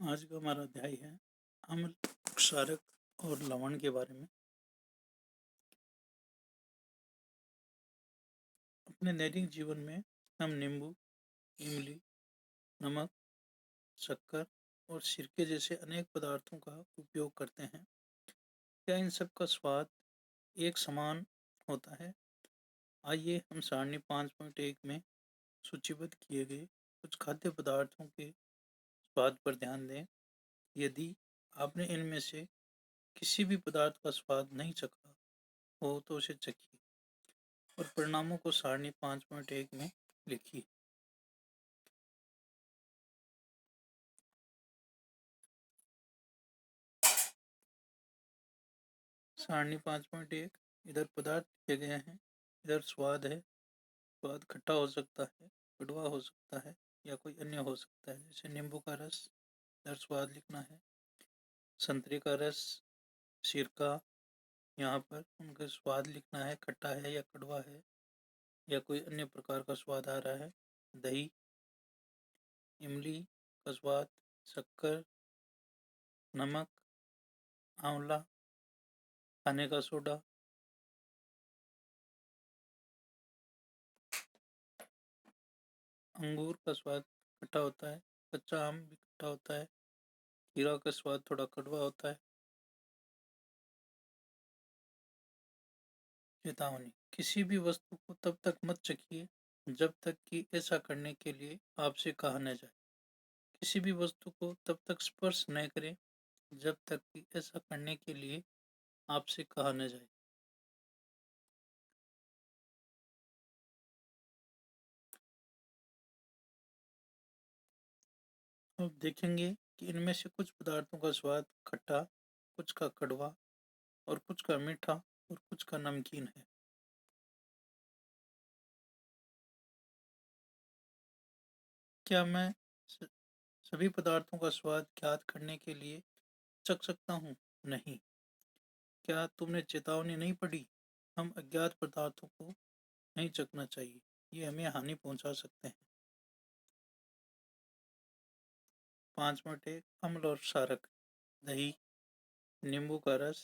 आज का हमारा अध्याय है अम्ल, क्षारक और लवण के बारे में। अपने दैनिक जीवन में हम नींबू, इमली, नमक, शक्कर और सिरके जैसे अनेक पदार्थों का उपयोग करते हैं। क्या इन सब का स्वाद एक समान होता है? आइए हम सारणी 5.1 में सूचीबद्ध किए गए कुछ खाद्य पदार्थों के स्वाद पर ध्यान दें। यदि आपने इनमें से किसी भी पदार्थ का स्वाद नहीं चखा हो तो उसे चखिए और परिणामों को सारणी 5.1 में लिखिए। सारणी 5.1 इधर पदार्थ दिए गए हैं, इधर स्वाद है। स्वाद खट्टा हो सकता है, कड़वा हो सकता है या कोई अन्य हो सकता है। जैसे नींबू का रस, इधर स्वाद लिखना है। संतरे का रस, सिरका, यहाँ पर उनका स्वाद लिखना है, खट्टा है या कड़वा है या कोई अन्य प्रकार का स्वाद आ रहा है। दही, इमली का स्वाद, शक्कर, नमक, आंवला, खाने का सोडा, अंगूर का स्वाद खट्टा होता है, कच्चा आम भी खट्टा होता है, खीरा का स्वाद थोड़ा कड़वा होता है। चेतावनी: किसी भी वस्तु को तब तक मत चखिए जब तक कि ऐसा करने के लिए आपसे कहा न जाए। किसी भी वस्तु को तब तक स्पर्श न करें जब तक कि ऐसा करने के लिए आपसे कहा न जाए। अब देखेंगे कि इनमें से कुछ पदार्थों का स्वाद खट्टा, कुछ का कड़वा और कुछ का मीठा और कुछ का नमकीन है। क्या मैं सभी पदार्थों का स्वाद ज्ञात करने के लिए चख सकता हूँ? नहीं। क्या तुमने चेतावनी नहीं पढ़ी? हम अज्ञात पदार्थों को नहीं चखना चाहिए, ये हमें हानि पहुंचा सकते हैं। 5.1 अम्ल और क्षारक: दही, नींबू का रस,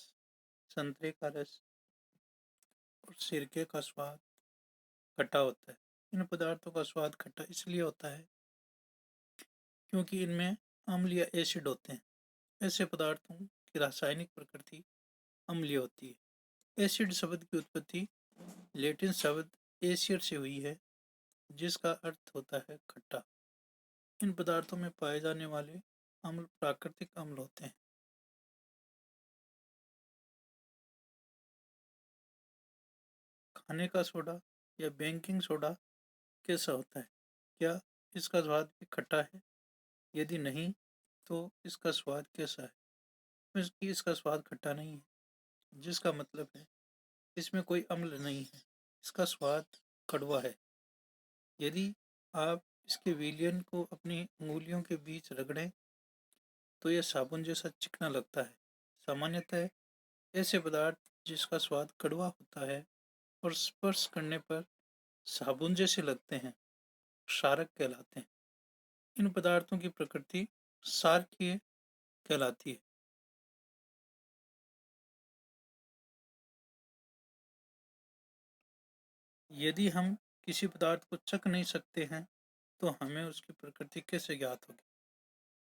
संतरे का रस और सिरके का स्वाद खट्टा होता है। इन पदार्थों का स्वाद खट्टा इसलिए होता है क्योंकि इनमें अम्ल या एसिड होते हैं। ऐसे पदार्थों की रासायनिक प्रकृति अम्लीय होती है। एसिड शब्द की उत्पत्ति लैटिन शब्द एसियर से हुई है, जिसका अर्थ होता है खट्टा। इन पदार्थों में पाए जाने वाले अम्ल प्राकृतिक अम्ल होते हैं। खाने का सोडा या बेकिंग सोडा कैसा होता है? क्या इसका स्वाद भी खट्टा है? यदि नहीं, तो इसका स्वाद कैसा है? इसका स्वाद खट्टा नहीं है, जिसका मतलब है इसमें कोई अम्ल नहीं है। इसका स्वाद कड़वा है। यदि आप इसके विलयन को अपनी उंगलियों के बीच रगड़ें तो यह साबुन जैसा चिकना लगता है। सामान्यतः ऐसे पदार्थ जिसका स्वाद कड़वा होता है और स्पर्श करने पर साबुन जैसे लगते हैं, क्षारक कहलाते हैं। इन पदार्थों की प्रकृति क्षारकीय कहलाती है। यदि हम किसी पदार्थ को चख नहीं सकते हैं तो हमें उसकी प्रकृति कैसे ज्ञात होगी?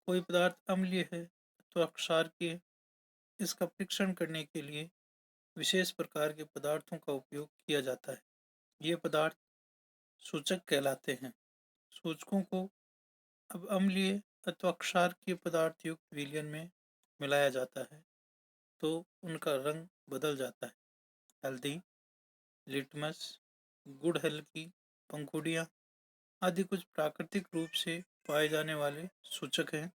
कोई पदार्थ अम्लीय है तो क्षारकीय। इसका परीक्षण करने के लिए विशेष प्रकार के पदार्थों का उपयोग किया जाता है। ये पदार्थ सूचक कहलाते हैं। सूचकों को अब अम्लीय अथवा क्षारकीय पदार्थ युक्त विलयन में मिलाया जाता है तो उनका रंग बदल जाता है। हल्दी, लिटमस, गुड़ हल्की, पंखुड़ियाँ आदि कुछ प्राकृतिक रूप से पाए जाने वाले सूचक हैं।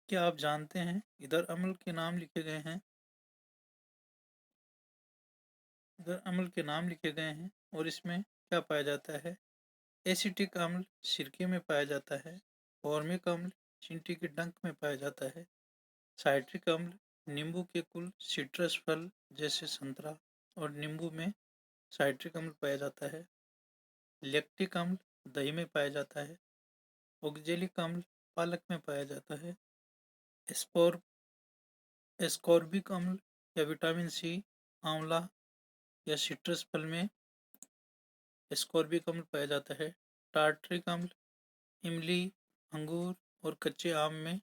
क्या आप जानते हैं इधर अम्ल के नाम लिखे गए हैं, इधर अम्ल के नाम लिखे गए हैं और इसमें क्या पाया जाता है? एसिटिक अम्ल सिरके में पाया जाता है। फॉर्मिक अम्ल चींटी के डंक में पाया जाता है। साइट्रिक अम्ल नींबू के कुल, सिट्रस फल जैसे संतरा और नींबू में साइट्रिक अम्ल पाया जाता है। लैक्टिक अम्ल दही में पाया जाता है। ऑक्जेलिक अम्ल पालक में पाया जाता है। एस्पोर एस्कॉर्बिक अम्ल या विटामिन सी आंवला या सिट्रस फल में एस्कॉर्बिक अम्ल पाया जाता है। टार्टरिक अम्ल इमली, अंगूर और कच्चे आम में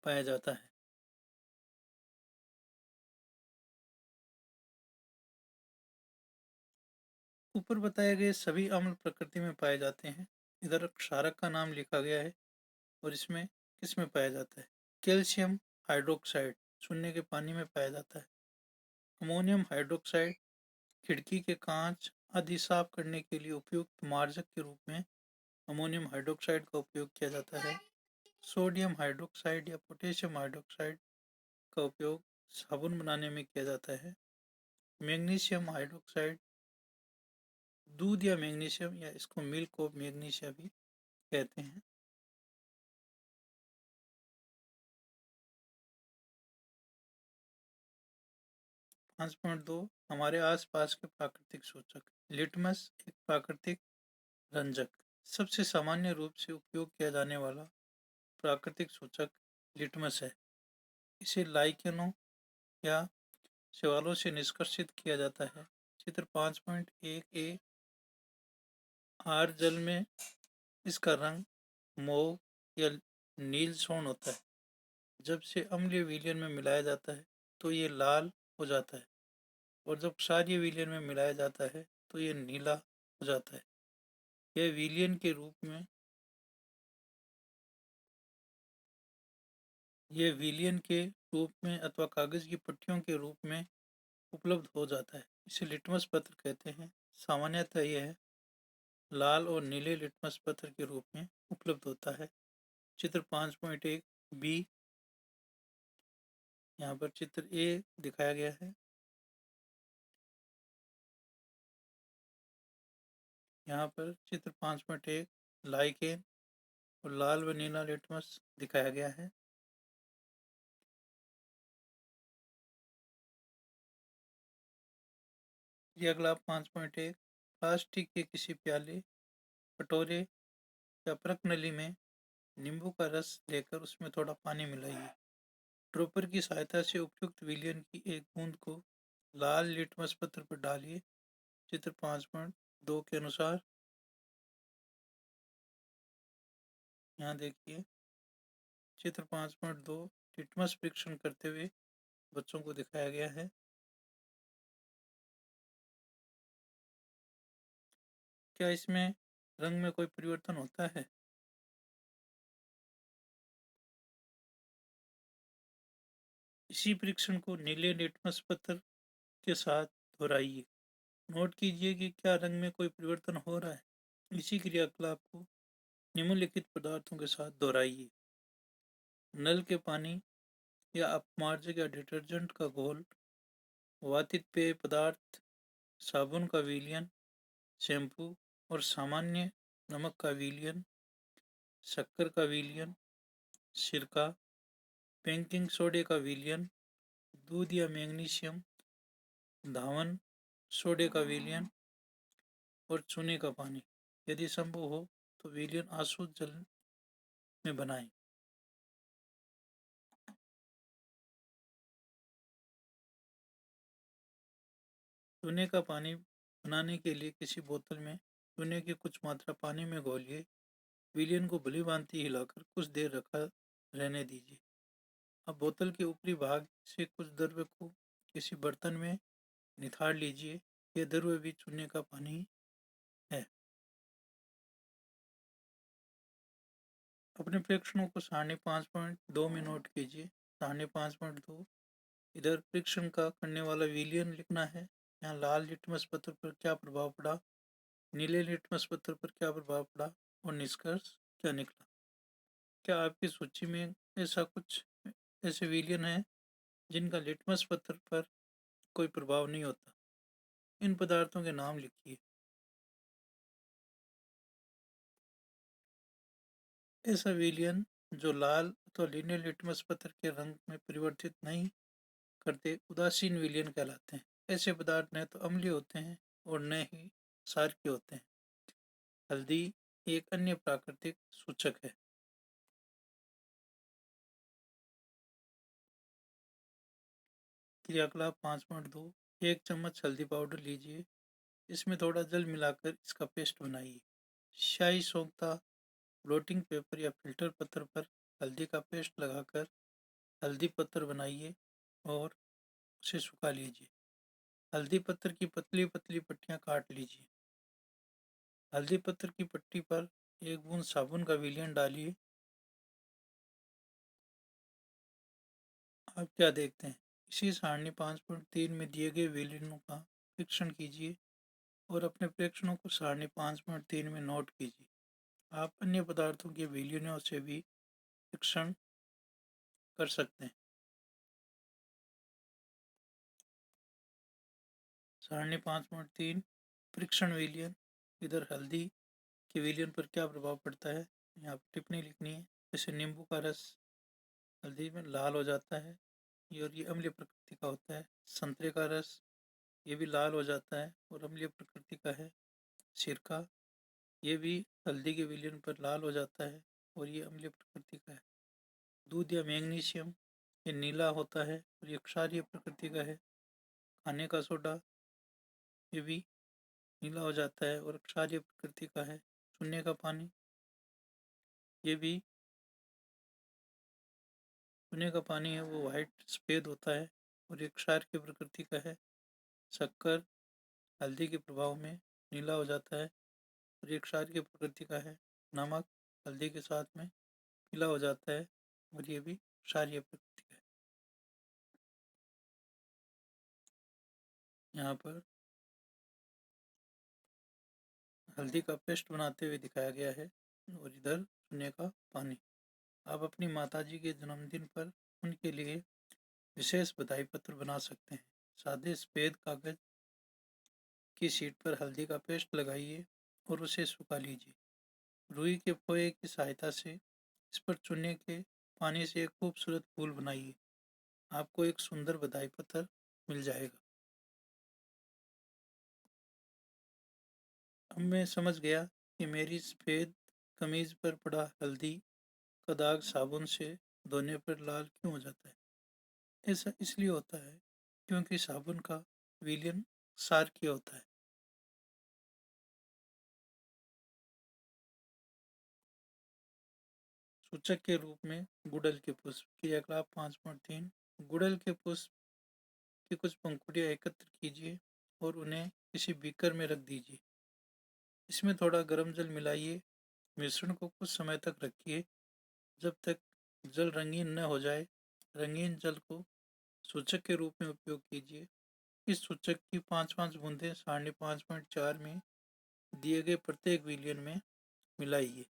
पाया जाता है। ऊपर बताए गए सभी अम्ल प्रकृति में पाए जाते हैं। इधर क्षारक का नाम लिखा गया है और इसमें किसमें पाया जाता है। कैल्शियम हाइड्रोक्साइड चूने के पानी में पाया जाता है। अमोनियम हाइड्रोक्साइड खिड़की के कांच आदि साफ करने के लिए उपयुक्त मार्जक के रूप में अमोनियम हाइड्रोक्साइड का उपयोग किया जाता है। सोडियम हाइड्रोक्साइड या पोटेशियम हाइड्रोक्साइड का उपयोग साबुन बनाने में किया जाता है। मैग्नीशियम हाइड्रोक्साइड दूध या मैग्नीशियम या इसको मिल्क ऑफ मैग्नीशिया भी कहते हैं। 5.2 हमारे आसपास के प्राकृतिक सूचक। लिटमस एक प्राकृतिक रंजक। सबसे सामान्य रूप से उपयोग किया जाने वाला प्राकृतिक सूचक लिटमस है। इसे लाइकेनों या शैवालों से निष्कर्षित किया जाता है। चित्र 5.1 ए आर जल में इसका रंग मौव या नील सोन होता है। जब से अम्लीय विलयन में मिलाया जाता है तो ये लाल हो जाता है और जब क्षारीय विलयन में मिलाया जाता है तो ये नीला हो जाता है। यह विलयन के रूप में अथवा कागज की पट्टियों के रूप में उपलब्ध हो जाता है। इसे लिटमस पत्र कहते हैं। सामान्यतः यह लाल और नीले लिटमस पत्र के रूप में उपलब्ध होता है। चित्र 5.1 बी यहाँ पर चित्र ए दिखाया गया है। यहाँ पर चित्र 5.1 लाइकेन और लाल व नीला लिटमस दिखाया गया है। ये अगला 5.1 प्लास्टिक के किसी प्याले, कटोरे या प्रकनली में नींबू का रस लेकर उसमें थोड़ा पानी मिलाइए। ड्रॉपर की सहायता से उपयुक्त विलयन की एक बूंद को लाल लिटमस पत्र पर डालिए। चित्र 5.2 के अनुसार यहाँ देखिए चित्र 5.2 लिटमस परीक्षण करते हुए बच्चों को दिखाया गया है। क्या इसमें रंग में कोई परिवर्तन होता है? इसी परीक्षण को नीले लिटमस पत्र के साथ दोहराइए। नोट कीजिए कि क्या रंग में कोई परिवर्तन हो रहा है। इसी क्रियाकलाप को निम्नलिखित पदार्थों के साथ दोहराइए। नल के पानी या अपमार्जक या डिटर्जेंट का घोल, वातित पेय पदार्थ, साबुन का विलयन, शैम्पू और सामान्य नमक का विलयन, शक्कर का विलयन, सिरका, बेकिंग सोडे का विलयन, दूध या मैग्नीशियम, धावन सोडे का विलयन और चूने का पानी। यदि संभव हो तो विलयन आसुत जल में बनाएं। चूने का पानी बनाने के लिए किसी बोतल में चूने की कुछ मात्रा पानी में घोलिए। विलयन को भली भांति हिलाकर कुछ देर रखा रहने दीजिए। अब बोतल के ऊपरी भाग से कुछ द्रव्य को किसी बर्तन में निथाड़ लीजिए। यह द्रव्य भी चूने का पानी है। अपने प्रेक्षणों को सारणी 5.2 में नोट कीजिए। सारणी 5.2 इधर परीक्षण का करने वाला विलयन लिखना है। यहाँ लाल लिटमस पत्र पर क्या प्रभाव पड़ा, नीले लिटमस पत्र पर क्या प्रभाव पड़ा और निष्कर्ष क्या निकला। क्या आपकी सूची में ऐसे विलयन हैं जिनका लिटमस पत्र पर कोई प्रभाव नहीं होता। इन पदार्थों के नाम लिखिए। ऐसा विलयन जो लाल अथवा नीले लिटमस पत्र के रंग में परिवर्तित नहीं करते उदासीन विलयन कहलाते हैं। ऐसे पदार्थ न तो अम्लीय होते हैं और न ही क्षारकीय होते हैं। हल्दी एक अन्य प्राकृतिक सूचक है। क्रियाकलाप 5.2। 1 चम्मच हल्दी पाउडर लीजिए, इसमें थोड़ा जल मिलाकर इसका पेस्ट बनाइए। स्याही सोखता ब्लोटिंग पेपर या फिल्टर पत्र पर हल्दी का पेस्ट लगाकर हल्दी पत्र बनाइए और उसे सुखा लीजिए। हल्दी पत्र की पतली पतली पट्टियां काट लीजिए। हल्दी पत्र की पट्टी पर एक बूंद साबुन का विलयन डालिए। आप क्या देखते हैं? इसी सारणी 5.3 में दिए गए विलयनों का परीक्षण कीजिए और अपने प्रेक्षणों को सारणी 5.3 में नोट कीजिए। आप अन्य पदार्थों के विलयनों से भी परीक्षण कर सकते हैं। सारणी 5.3 परीक्षण विलयन। इधर हल्दी के विलयन पर क्या प्रभाव पड़ता है, यहाँ पर टिप्पणी लिखनी है। जैसे नींबू का रस हल्दी में लाल हो जाता है और ये अम्लीय प्रकृति का होता है। संतरे का रस ये भी लाल हो जाता है और अम्लीय प्रकृति का है। सिरका ये भी हल्दी के विलयन पर लाल हो जाता है और ये अम्लीय प्रकृति का है। दूध या मैग्नीशियम ये नीला होता है और ये क्षारीय प्रकृति का है। खाने का सोडा ये भी नीला हो जाता है और क्षारीय प्रकृति का है। चूने का पानी ये भी चूने का पानी है, वो वाइट सफ़ेद होता है और ये क्षार की प्रकृति का है। शक्कर हल्दी के प्रभाव में नीला हो जाता है और ये क्षार की प्रकृति का है। नमक हल्दी के साथ में पीला हो जाता है और ये भी क्षारीय प्रकृति का है। यहाँ पर हल्दी का पेस्ट बनाते हुए दिखाया गया है और इधर चूने का पानी। आप अपनी माताजी के जन्मदिन पर उनके लिए विशेष बधाई पत्र बना सकते हैं। सादे सफ़ेद कागज की शीट पर हल्दी का पेस्ट लगाइए और उसे सुखा लीजिए। रुई के पोए की सहायता से इस पर चूने के पानी से एक खूबसूरत फूल बनाइए। आपको एक सुंदर बधाई पत्र मिल जाएगा। अब मैं समझ गया कि मेरी सफ़ेद कमीज पर पड़ा हल्दी का दाग साबुन से धोने पर लाल क्यों हो जाता है। ऐसा इसलिए होता है क्योंकि साबुन का विलयन क्षारकीय होता है। सूचक के रूप में गुड़हल के पुष्प। क्रियाकलाप 5.3। गुड़हल के पुष्प की कुछ पंखुड़ियां एकत्र कीजिए और उन्हें किसी बीकर में रख दीजिए। इसमें थोड़ा गर्म जल मिलाइए। मिश्रण को कुछ समय तक रखिए जब तक जल रंगीन न हो जाए। रंगीन जल को सूचक के रूप में उपयोग कीजिए। इस सूचक की 5-5 बूंदें सारणी 5.4 में दिए गए प्रत्येक विलयन में मिलाइए।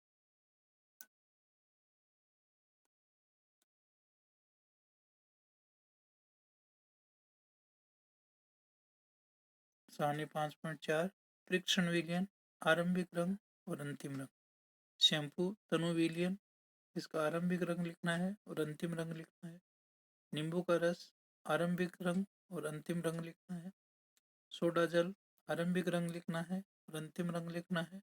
सारणी 5.4 परीक्षण विलयन। आरंभिक रंग और अंतिम रंग। शैम्पू तनु विलयन, इसका आरंभिक रंग लिखना है और अंतिम रंग लिखना है। नींबू का रस आरंभिक रंग और अंतिम रंग लिखना है। सोडा जल आरंभिक रंग लिखना है और अंतिम रंग लिखना है।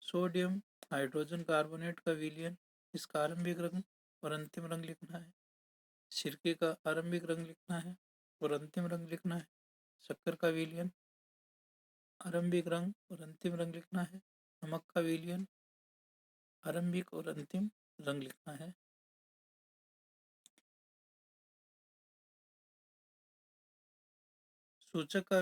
सोडियम हाइड्रोजन कार्बोनेट का विलयन, इसका आरंभिक रंग और अंतिम रंग लिखना है। सिरके का आरंभिक रंग लिखना है और अंतिम रंग लिखना है। शक्कर का विलयन, आरंभिक रंग और अंतिम रंग लिखना है। नमक का विलयन, आरंभिक और अंतिम रंग लिखना है। सूचक का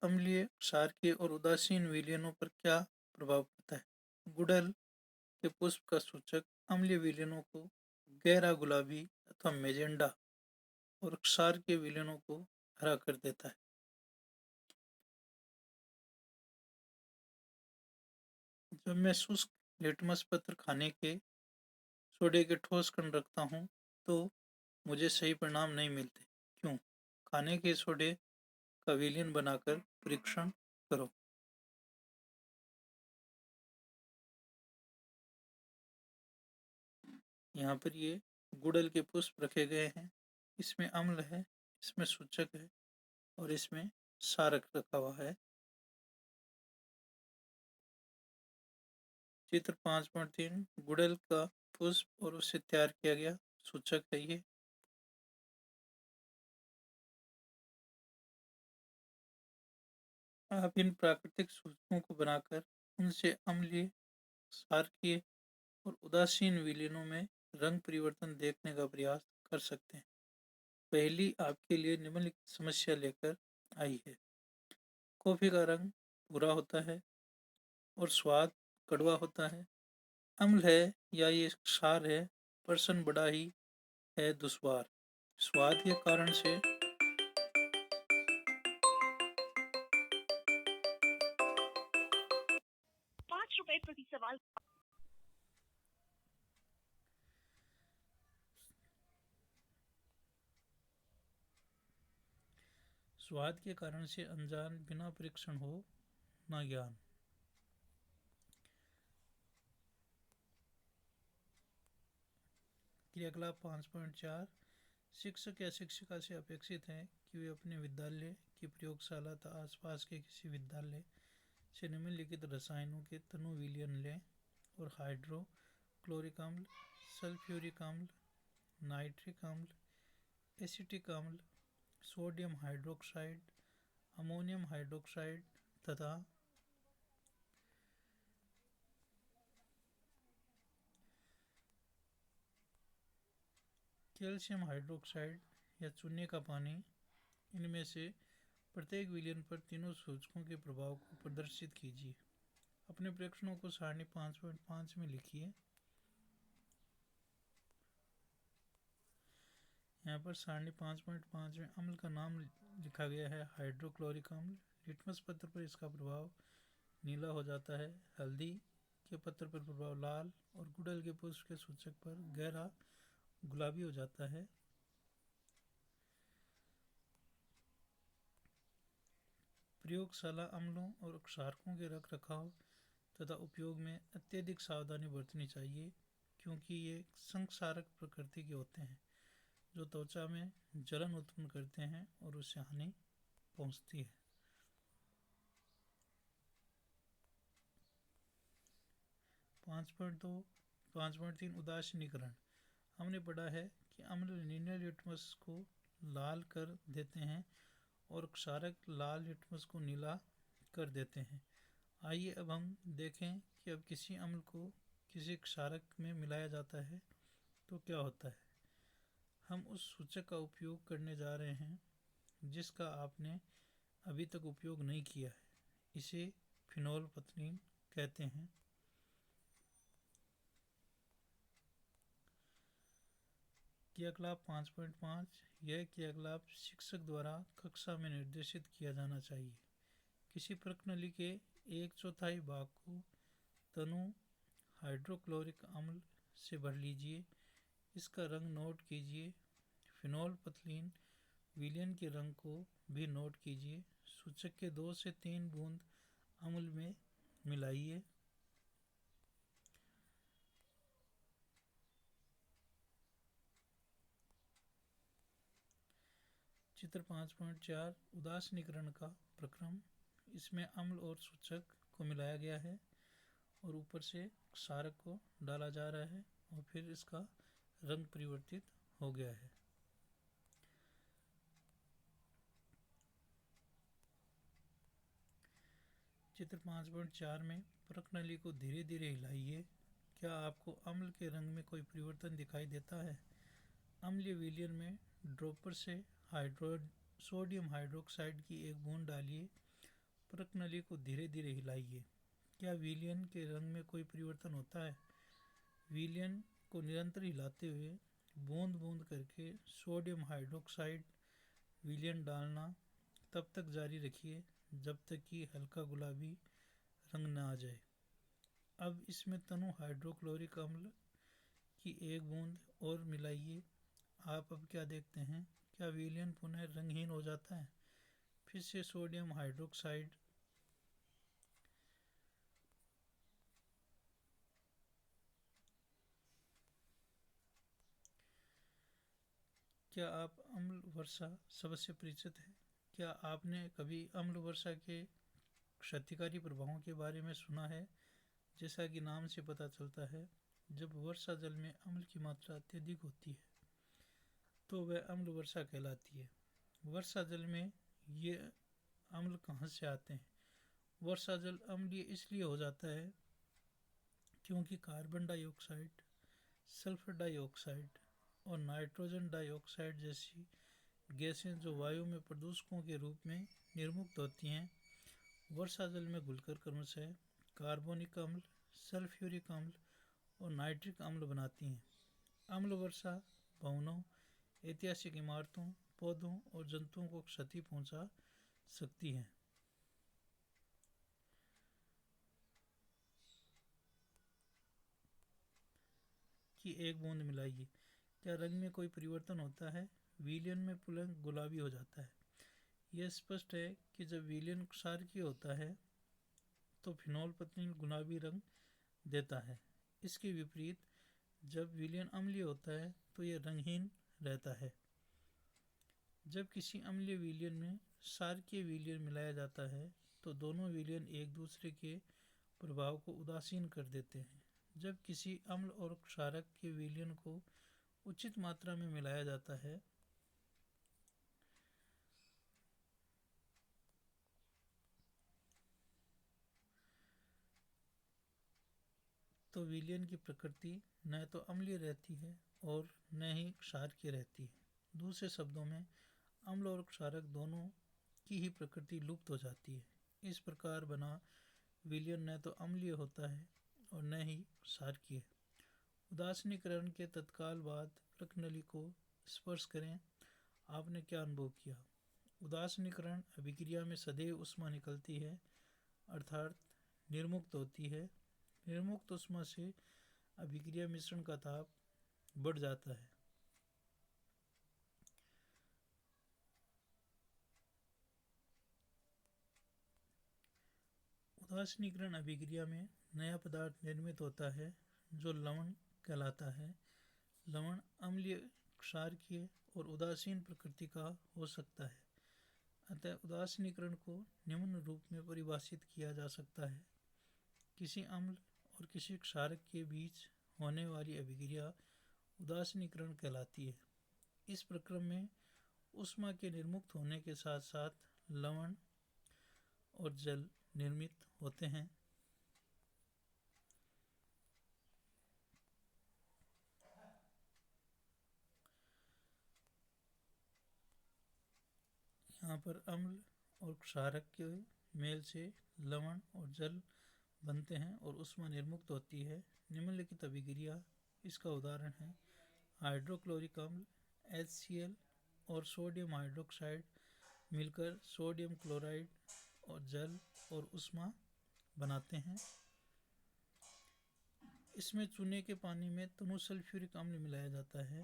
अम्लीय, क्षारकीय और उदासीन विलयनों पर क्या प्रभाव पड़ता है। गुड़हल के पुष्प का सूचक अम्लीय विलयनों को गहरा गुलाबी अथवा मैजेंडा और क्षार के विलयनों को हरा कर देता है। जब मैं शुष्क लिटमस पत्र खाने के सोडे के ठोस कण रखता हूँ तो मुझे सही परिणाम नहीं मिलते। क्यों? खाने के सोडे का विलयन बनाकर परीक्षण करो। यहाँ पर ये गुड़हल के पुष्प रखे गए हैं। इसमें अम्ल है, इसमें सूचक है और इसमें क्षारक रखा हुआ है। चित्र 5.3 गुड़हल का पुष्प और उससे तैयार किया गया सूचक है ये। आप इन प्राकृतिक सूचकों को बनाकर उनसे अम्लीय, क्षारकीय और उदासीन विलयनों में रंग परिवर्तन देखने का प्रयास कर सकते हैं। पहली आपके लिए निम्नलिखित समस्या लेकर आई है। कॉफी का रंग भूरा होता है और स्वाद कड़वा होता है। अम्ल है या ये क्षार है, प्रश्न बड़ा ही है दुश्वार। स्वाद के कारण से ₹5 प्रति सवाल। स्वाद के कारण से अनजान, बिना परीक्षण हो ना ज्ञान। क्रियाकलाप 5.4 शिक्षक या शिक्षिका से अपेक्षित है कि वे अपने विद्यालय की प्रयोगशाला तथा आसपास के किसी विद्यालय से निम्नलिखित रसायनों के तनु विलयन लें और हाइड्रोक्लोरिक अम्ल, सल्फ्यूरिक अम्ल, नाइट्रिक अम्ल, एसिटिक अम्ल, सोडियम हाइड्रोक्साइड, अमोनियम हाइड्रोक्साइड तथा कैल्शियम हाइड्रोक्साइड या चूने का पानी, इनमें से प्रत्येक विलयन पर तीनों सूचकों के प्रभाव को प्रदर्शित कीजिए। अपने प्रेक्षणों को सारणी 5.5 में लिखिए। यहाँ पर सारणी 5.5 में अम्ल का नाम लिखा गया है हाइड्रोक्लोरिक अम्ल। लिटमस पत्र पर इसका प्रभाव नीला हो जाता है, हल्दी के पत्र पर प्रभाव लाल और गुड़हल के पुष्प के सूचक पर गहरा गुलाबी हो जाता है। प्रयोगशाला अम्लों और क्षारकों के रख रखाव तथा उपयोग में अत्यधिक सावधानी बरतनी चाहिए, क्योंकि ये संक्षारक प्रकृति के होते हैं जो त्वचा में जलन उत्पन्न करते हैं और उससे हानि पहुंचती है। 5.2 5.3 उदासीनीकरण। हमने पढ़ा है कि अम्ल नीले लिटमस को लाल कर देते हैं और क्षारक लाल लिटमस को नीला कर देते हैं। आइए अब हम देखें कि अब किसी अम्ल को किसी क्षारक में मिलाया जाता है तो क्या होता है। हम उस सूचक का उपयोग करने जा रहे हैं जिसका आपने अभी तक उपयोग नहीं किया है। इसे फिनोल पतलीन कहते हैं। क्रियाकलाप 5.5 यह क्रियाकलाप शिक्षक द्वारा कक्षा में निर्देशित किया जाना चाहिए। किसी प्रश्नावली के 1/4 भाग को तनु हाइड्रोक्लोरिक अम्ल से भर लीजिए। इसका रंग नोट कीजिए। फिनोल पतलीन विलयन के रंग को भी नोट कीजिए। सूचक के 2 से 3 बूंद अम्ल में मिलाइए। चित्र 5.4 उदासीनीकरण का प्रक्रम। इसमें अम्ल और सूचक को मिलाया गया है और ऊपर से क्षारक को डाला जा रहा है और फिर इसका रंग परिवर्तित हो गया है। चित्र 5.4 में प्रश्नावली को धीरे धीरे हिलाइए। क्या आपको अम्ल के रंग में कोई परिवर्तन दिखाई देता है? अम्लीय विलयन में ड्रॉपर से सोडियम हाइड्रोक्साइड की एक बूंद डालिए। प्रश्नावली को धीरे धीरे हिलाइए। क्या विलयन के रंग में कोई परिवर्तन होता है? विलयन को निरंतर हिलाते हुए बूंद बूंद करके सोडियम हाइड्रोक्साइड विलयन डालना तब तक जारी रखिए जब तक कि हल्का गुलाबी रंग न आ जाए। अब इसमें तनु हाइड्रोक्लोरिक अम्ल की एक बूंद और मिलाइए। आप अब क्या देखते हैं? क्या विलयन पुनः रंगहीन हो जाता है? फिर से सोडियम हाइड्रोक्साइड क्या आप अम्ल वर्षा शब्द से परिचित हैं? क्या आपने कभी अम्ल वर्षा के क्षतिकारी प्रभावों के बारे में सुना है? जैसा कि नाम से पता चलता है, जब वर्षा जल में अम्ल की मात्रा अत्यधिक होती है तो वह अम्ल वर्षा कहलाती है। वर्षा जल में ये अम्ल कहाँ से आते हैं? वर्षा जल अम्लीय इसलिए हो जाता है क्योंकि कार्बन डाइऑक्साइड, सल्फर डाइऑक्साइड और नाइट्रोजन डाइऑक्साइड जैसी गैसें जो वायु में प्रदूषकों के रूप में निर्मुक्त होती हैं, वर्षा जल में घुलकर क्रमशः कार्बोनिक अम्ल, सल्फ्यूरिक अम्ल और नाइट्रिक अम्ल बनाती हैं। अम्ल वर्षा भवनों, ऐतिहासिक इमारतों, पौधों और जंतुओं को क्षति पहुंचा सकती है। कि एक बूंद मिलाइए, क्या रंग में कोई परिवर्तन होता है? विलयन में पुलंग गुलाबी हो जाता है। यह स्पष्ट है कि जब विलयन क्षारकीय होता है तो फिनोल पतलीन गुलाबी रंग देता है। इसके विपरीत जब विलयन अम्लीय होता है तो यह रंगहीन रहता है। जब किसी अम्लीय विलयन में क्षारकीय विलयन मिलाया जाता है तो दोनों विलयन एक दूसरे के प्रभाव को उदासीन कर देते हैं। जब किसी अम्ल और क्षारक के विलयन को उचित मात्रा में मिलाया जाता है तो विलयन की प्रकृति न तो अम्लीय रहती है और न ही क्षारकीय रहती है। दूसरे शब्दों में अम्ल और क्षारक दोनों की ही प्रकृति लुप्त हो जाती है। इस प्रकार बना विलयन न तो अम्लीय होता है और न ही क्षारकीय। उदासीनीकरण के तत्काल बाद प्रकनली को स्पर्श करें। आपने क्या अनुभव किया? उदासीनीकरण अभिक्रिया में सदैव ऊष्मा निकलती है, अर्थात निर्मुक्त होती है। निर्मुक्त ऊष्मा से अभिक्रिया मिश्रण का ताप बढ़ जाता है। उदासीनीकरण अभिक्रिया में नया पदार्थ निर्मित होता है जो लवण कहलाता है। लवण अम्लीय, क्षारकीय और उदासीन प्रकृति का हो सकता है। अतः उदासीनीकरण को निम्न रूप में परिभाषित किया जा सकता है: किसी अम्ल और किसी क्षारक के बीच होने वाली अभिक्रिया उदासीनीकरण कहलाती है। इस प्रक्रम में ऊष्मा के निर्मुक्त होने के साथ साथ लवण और जल निर्मित होते हैं। यहाँ पर अम्ल और क्षारक के मेल से लवण और जल बनते हैं और ऊष्मा निर्मुक्त होती है। निम्नलिखित अभिक्रिया इसका उदाहरण है: हाइड्रोक्लोरिक अम्ल HCl और सोडियम हाइड्रोक्साइड मिलकर सोडियम क्लोराइड और जल और ऊष्मा बनाते हैं। इसमें चूने के पानी में तनु सल्फ्यूरिक अम्ल मिलाया जाता है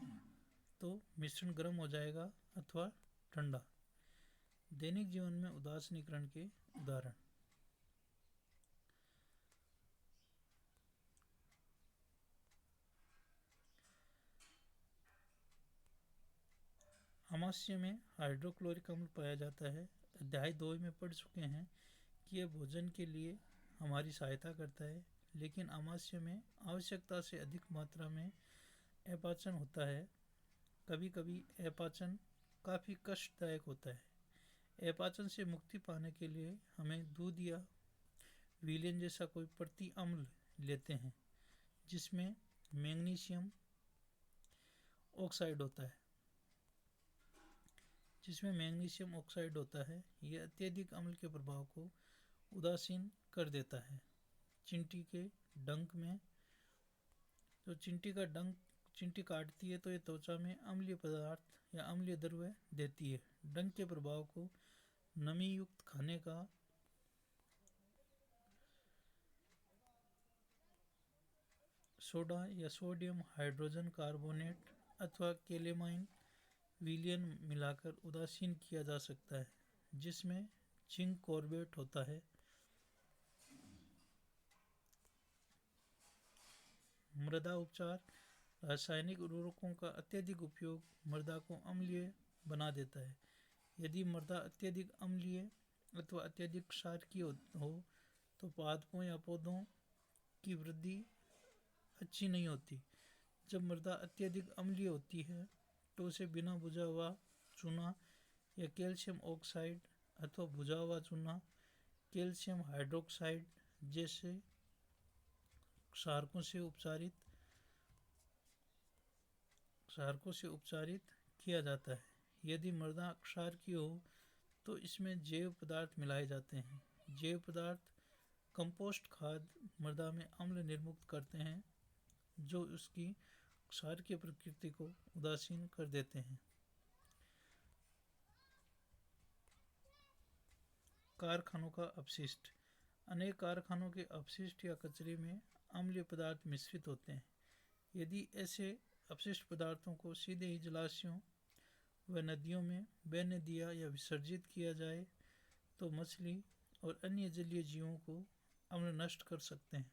तो मिश्रण गर्म हो जाएगा अथवा ठंडा। दैनिक जीवन में उदासीनीकरण के उदाहरण: अमाशय में हाइड्रोक्लोरिक अम्ल पाया जाता है। अध्याय 2 में पढ़ चुके हैं कि यह भोजन के लिए हमारी सहायता करता है, लेकिन अमाशय में आवश्यकता से अधिक मात्रा में अपाचन होता है। कभी कभी अपाचन काफ़ी कष्टदायक होता है। अपाचन से मुक्ति पाने के लिए हमें दूध या विलयन जैसा कोई प्रति अम्ल लेते हैं जिसमें मैग्नीशियम ऑक्साइड होता है। यह अत्यधिक अम्ल के प्रभाव को उदासीन कर देता है। चींटी के डंक में जो चींटी काटती है तो यह त्वचा में अम्लीय पदार्थ या अम्लीय द्रव्य देती है। डंक के प्रभाव को नमी युक्त खाने का सोडा या सोडियम हाइड्रोजन कार्बोनेट अथवा केलेमाइन विलयन मिलाकर उदासीन किया जा सकता है, जिसमें जिंक कार्बेट होता है। मृदा उपचार: रासायनिक उर्वरकों का अत्यधिक उपयोग मृदा को अम्लीय बना देता है। यदि मृदा अत्यधिक अम्लीय अथवा अत्यधिक क्षारकीय हो तो पादपों या पौधों की वृद्धि अच्छी नहीं होती। जब मृदा अत्यधिक अम्लीय होती है तो उसे बिना भुजा हुआ चूना या कैल्शियम ऑक्साइड अथवा भुजा हुआ चूना, कैल्शियम हाइड्रोक्साइड जैसे क्षारकों से उपचारित किया जाता है। यदि मृदा क्षारकीय हो तो इसमें जैव पदार्थ मिलाए जाते हैं। जैव पदार्थ कंपोस्ट खाद मृदा में अम्ल निर्मुक्त करते हैं जो उसकी क्षारकीय प्रकृति को उदासीन कर देते हैं। कारखानों का अपशिष्ट। अनेक कारखानों के अपशिष्ट या कचरे में अम्लीय पदार्थ मिश्रित होते हैं। यदि ऐसे अपशिष्ट पदार्थों को सीधे ही जलाशयों व नदियों में बहने दिया या विसर्जित किया जाए तो मछली और अन्य जलीय जीवों को अम्ल नष्ट कर सकते हैं।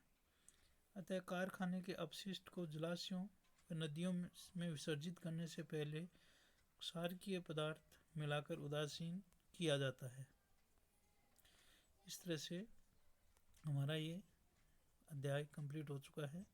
अतः कारखाने के अपशिष्ट को जलाशयों व नदियों में विसर्जित करने से पहले क्षारकीय पदार्थ मिलाकर उदासीन किया जाता है। इस तरह से हमारा ये अध्याय कंप्लीट हो चुका है।